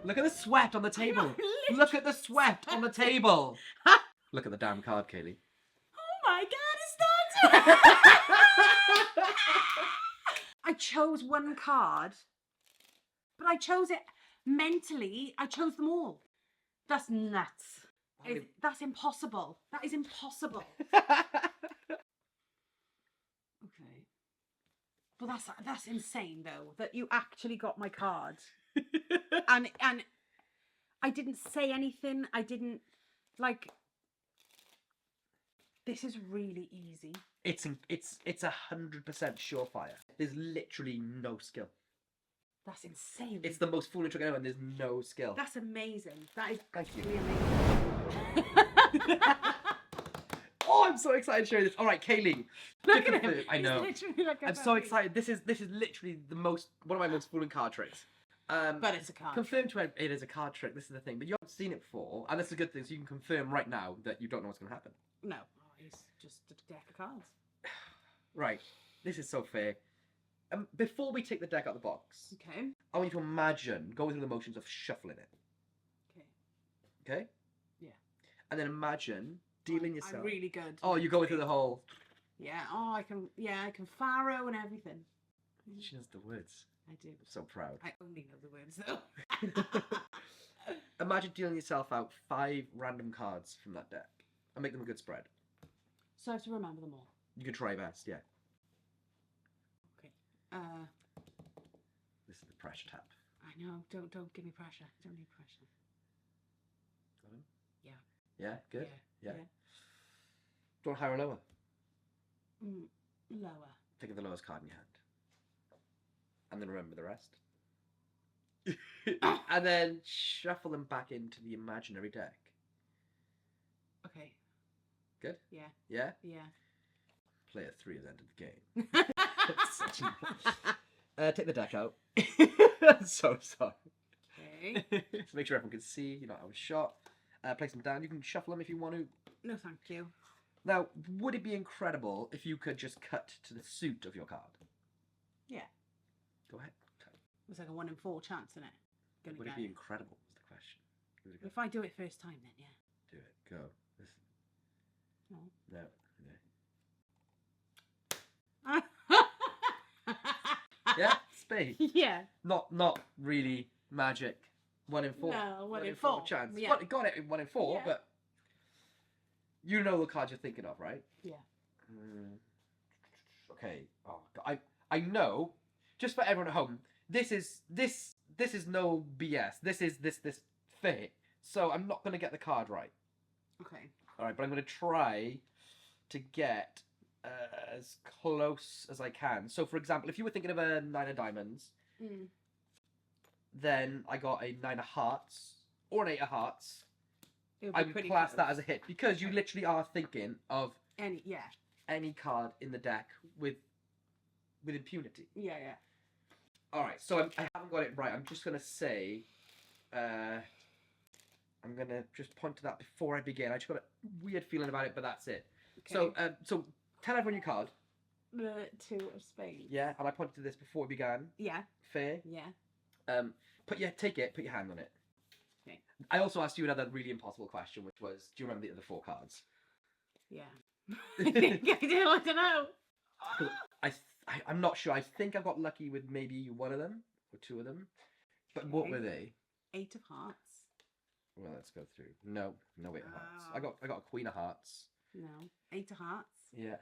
Look at the sweat on the table. Literally. Look at the sweat on the table. Look at the damn card, Kaylee. Oh my god, it's not. I chose one card, but I chose it mentally. I chose them all. That's nuts. That's impossible. That is impossible. Okay. But that's insane though, that you actually got my card. and I didn't say anything. I didn't like. This is really easy. It's 100% surefire. There's literally no skill. That's insane. It's the most foolish trick ever, and there's no skill. That's amazing. That is Thank you. really amazing. Oh, I'm so excited to show you this. All right, Kaylee. Look at him. I know. He's literally like I'm so excited. This is literally one of my most fooling card tricks. But it's a card. Confirm to it is a card trick. This is the thing, but you haven't seen it before, and that's a good thing. So you can confirm right now that you don't know what's going to happen. No, it's just a deck of cards. Right. This is so fair. Before we take the deck out of the box, Okay. I want you to imagine going through the motions of shuffling it. Okay. Okay. Yeah. And then imagine dealing yourself. I'm really good. Oh, you're going through the whole. Yeah. Oh, I can. Yeah, I can faro and everything. She knows the words. I do. I'm so proud. I only know the words though. Imagine dealing yourself out 5 random cards from that deck and make them a good spread. So I have to remember them all. You can try best, yeah. Okay. This is the pressure tap. I know. Don't give me pressure. I don't need pressure. Got him? Yeah. Yeah, good? Yeah. Do you want higher or lower? Lower. Think of the lowest card in your hand. And then remember the rest. And then shuffle them back into the imaginary deck. Okay. Good? Yeah. Yeah? Yeah. Player 3 has entered the game. Take the deck out. So sorry. Okay. To make sure everyone can see, you're not out of shot. Place them down. You can shuffle them if you want to. No, thank you. Now, would it be incredible if you could just cut to the suit of your card? Yeah. Go ahead. It's like a 1 in 4 chance, isn't it? Would it be incredible? Is the question. Give it a go. If I do it first time, then yeah. Do it. Go. No. No. Yeah. Spade. Yeah. Not really magic. 1 in 4. No, 1 in 4 chance. Yeah. Got it in 1 in 4, Yeah. but you know the card you're thinking of, right? Yeah. Okay. Oh, God. I know. Just for everyone at home, this is no BS. This is fair. So I'm not going to get the card right. Okay. All right, but I'm going to try to get as close as I can. So, for example, if you were thinking of a 9 of diamonds, then I got a 9 of hearts or an 8 of hearts. I would class that as a hit because you literally are thinking of any card in the deck with impunity. Yeah. All right, so I haven't got it right. I'm just gonna say, I'm gonna just point to that before I begin. I just got a weird feeling about it, but that's it. Okay. So tell everyone your card. The 2 of spades. Yeah, and I pointed to this before we began. Yeah. Fair. Yeah. Take it. Put your hand on it. Okay. I also asked you another really impossible question, which was, do you remember the other 4 cards? Yeah. I don't know. I'm not sure. I think I got lucky with maybe 1 of them or 2 of them. But what were they? 8 of hearts. Well, let's go through. No 8 of hearts. I got a queen of hearts. No. 8 of hearts. Yeah.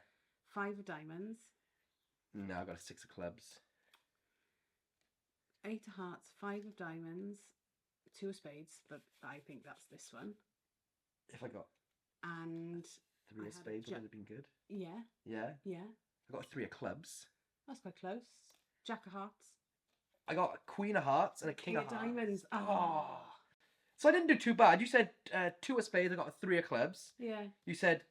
5 of diamonds. No, I got a 6 of clubs. 8 of hearts, 5 of diamonds, 2 of spades, but I think that's this one. If I got and 3 of spades, would have been good. Yeah. Yeah. Yeah. I got a 3 of clubs. That's quite close. Jack of hearts. I got a queen of hearts and a king of hearts. Diamonds. Oh. So I didn't do too bad. You said 2 of spades. I got a 3 of clubs. Yeah. You said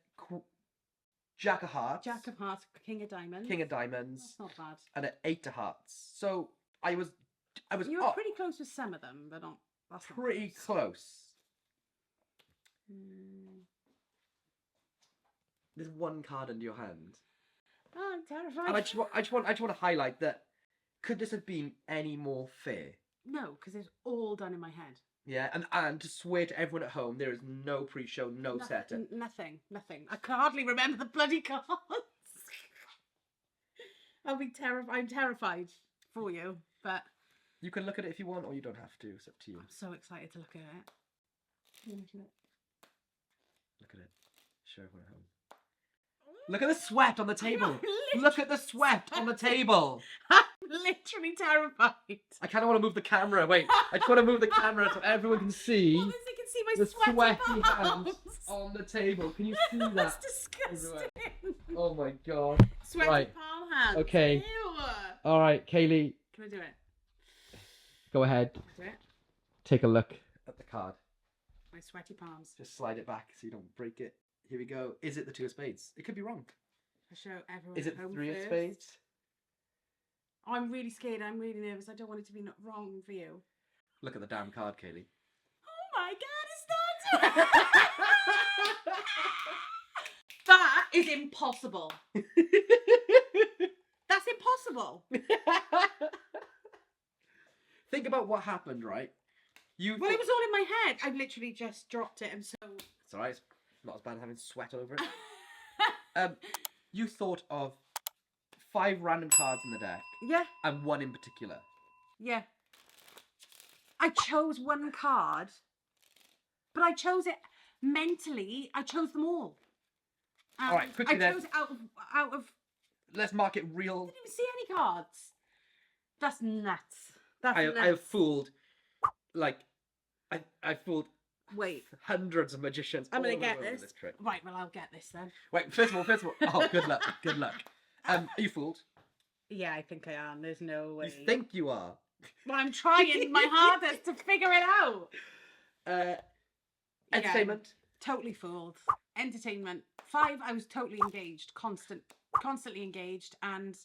Jack of hearts. Jack of hearts. King of diamonds. King of diamonds. That's not bad. And an 8 of hearts. So I was. You were pretty close with some of them, but not. That's pretty close. There's 1 card under your hand. Oh, I'm terrified. And I just want to highlight that. Could this have been any more fair? No, because it's all done in my head. Yeah, and to swear to everyone at home, there is no pre-show, no setup. Nothing. I can hardly remember the bloody cards. I'm terrified for you, but You can look at it if you want, or you don't have to. It's up to you. I'm so excited to look at it. Look at it. Show everyone at home. Look at the sweat on the table. Look at the sweat on the table. I'm literally terrified. I kind of want to move the camera. Wait, I just want to move the camera so everyone can see Well, they can see my the sweaty sweaty palms. hands on the table. Can you see that? That's disgusting. Oh my god. Sweaty Right. palm hands. Okay. Ew. All right, Kaylee, Can I do it? go ahead. Do it. Take a look at the card. My sweaty palms. Just slide it back so you don't break it. Here we go. Is it the 2 of spades? It could be wrong. I show everyone. Is it at the home 3 of first. spades? Oh, I'm really scared. I'm really nervous. I don't want it to be wrong for you. Look at the damn card, Kaylee. Oh my god, it's not. That is impossible. That's impossible. Think about what happened, right? Well, it was all in my head. I literally just dropped it, and so. It's alright. It's not as bad as having sweat all over it. You thought of 5 random cards in the deck, Yeah. and one in particular. Yeah. I chose one card, but I chose it mentally. I chose them all. All right, quickly I then. chose it out of. Let's mark it real. I didn't even see any cards. That's nuts. That's I nuts. have fooled, like, I fooled Wait. hundreds of magicians. I'm gonna all get over this. trick. Right, well, I'll get this then. Wait, first of all. Oh, good luck. Good luck. Are you fooled? Yeah, I think I am. There's no way. You think you are? Well, I'm trying my hardest to figure it out. Entertainment. Totally fooled. Entertainment. 5, I was totally engaged, constantly engaged, and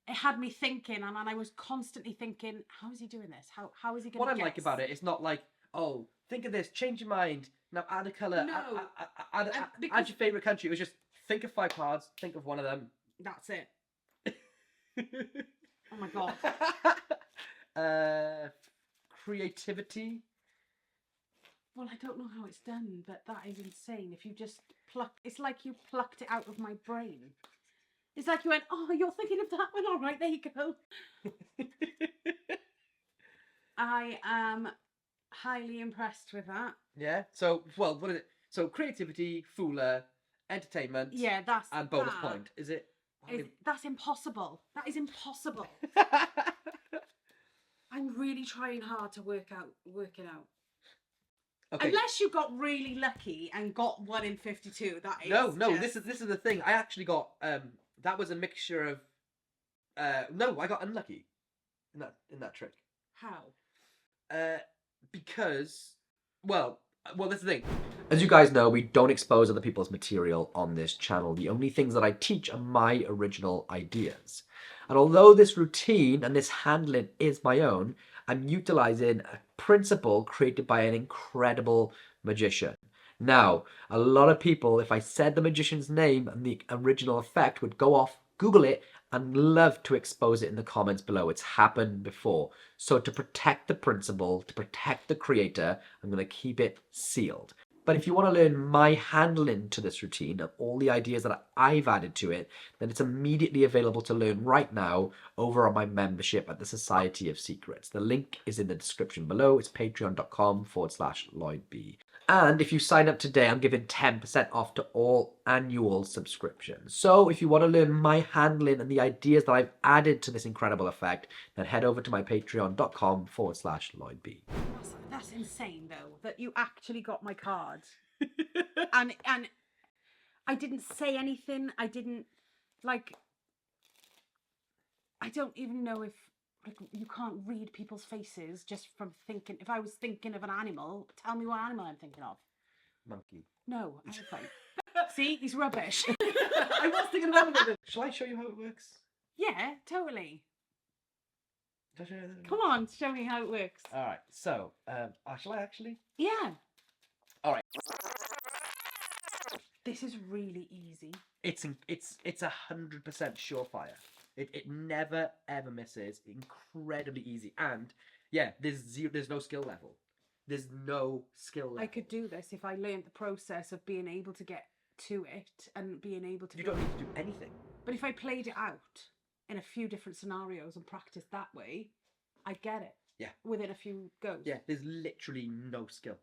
it had me thinking, and I was constantly thinking, how is he doing this? How is he going to What I like about it, it's not like, oh, think of this, change your mind, now add a colour, No. add your favourite country. It was just, think of 5 cards, think of one of them. That's it. Oh my god. Creativity. Well, I don't know how it's done, but that is insane. If you just it's like you plucked it out of my brain. It's like you went, oh, you're thinking of that one. All right, there you go. I am highly impressed with that. Yeah. So, well, what is it? So, creativity, fooler, entertainment. Yeah, that's and bonus that point. Is it? That's impossible. That is impossible. I'm really trying hard to work it out. Okay. Unless you got really lucky and got 1 in 52, that is No. just... This is the thing. I actually got that was a mixture of no, I got unlucky in that trick. How? Because well, this is the thing. As you guys know, we don't expose other people's material on this channel. The only things that I teach are my original ideas. And although this routine and this handling is my own, I'm utilizing a principle created by an incredible magician. Now, a lot of people, if I said the magician's name and the original effect, would go off, Google it, and love to expose it in the comments below. It's happened before. So to protect the principle, to protect the creator, I'm going to keep it sealed. But if you want to learn my handling to this routine and all the ideas that I've added to it, then it's immediately available to learn right now over on my membership at the Society of Secrets. The link is in the description below. It's patreon.com/LloydB. And if you sign up today, I'm giving 10% off to all annual subscriptions. So if you want to learn my handling and the ideas that I've added to this incredible effect, then head over to my patreon.com/LloydB. That's insane, though, that you actually got my card. and I didn't say anything. I didn't, like, I don't even know if, like, you can't read people's faces just from thinking. If I was thinking of an animal, tell me what animal I'm thinking of. Monkey. No, elephant. See, he's rubbish. I was thinking about it. Shall I show you how it works? Yeah, totally. Shall I show you? Come on, show me how it works. All right. So, shall I actually? Yeah. All right. This is really easy. It's 100% surefire. It never ever misses. Incredibly easy, and Yeah, there's no skill level. There's no skill level. I could do this if I learned the process of being able to get to it and being able to. You don't need to do anything. But if I played it out in a few different scenarios and practiced that way, I'd get it. Yeah. Within a few goes. Yeah, there's literally no skill.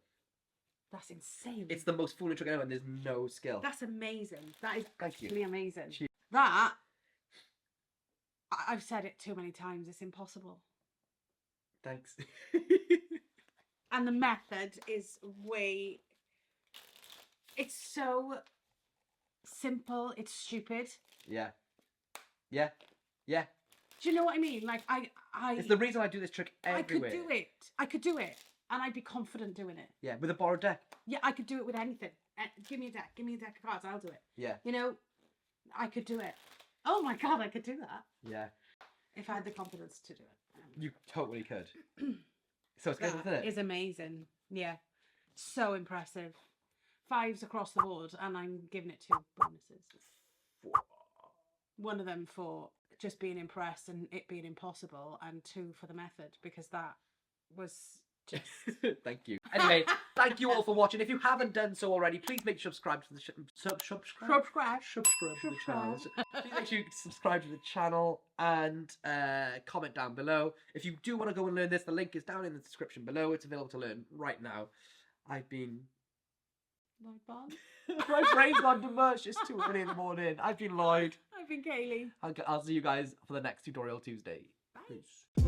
That's insane. It's the most foolish trick ever, and there's no skill. That's amazing. That is Thank you. actually amazing. Cheers. That, I've said it too many times, it's impossible. Thanks. And the method is it's so simple, it's stupid. Yeah. Yeah. Yeah. Do you know what I mean? Like, It's the reason I do this trick everywhere. I could do it. And I'd be confident doing it. Yeah, with a borrowed deck. Yeah, I could do it with anything. Give me a deck of cards, I'll do it. Yeah. You know, I could do it. Oh my God, I could do that. Yeah. If I had the confidence to do it. You totally could. So it's good, isn't That it? is amazing. Yeah. So impressive. 5s across the board, and I'm giving it 2 bonuses. One of them for just being impressed and it being impossible, and 2 for the method, because that was just... Thank you. Anyway, thank you all for watching. If you haven't done so already, please make sure to subscribe to the subscribe to the channel. Please make sure you subscribe to the channel and comment down below. If you do want to go and learn this, the link is down in the description below. It's available to learn right now. I've been... Lloyd Bond. My brain's gone to mush. It's 2 early in the morning. I've been Lloyd. I've been Kaylee. I'll see you guys for the next Tutorial Tuesday. Bye. Peace.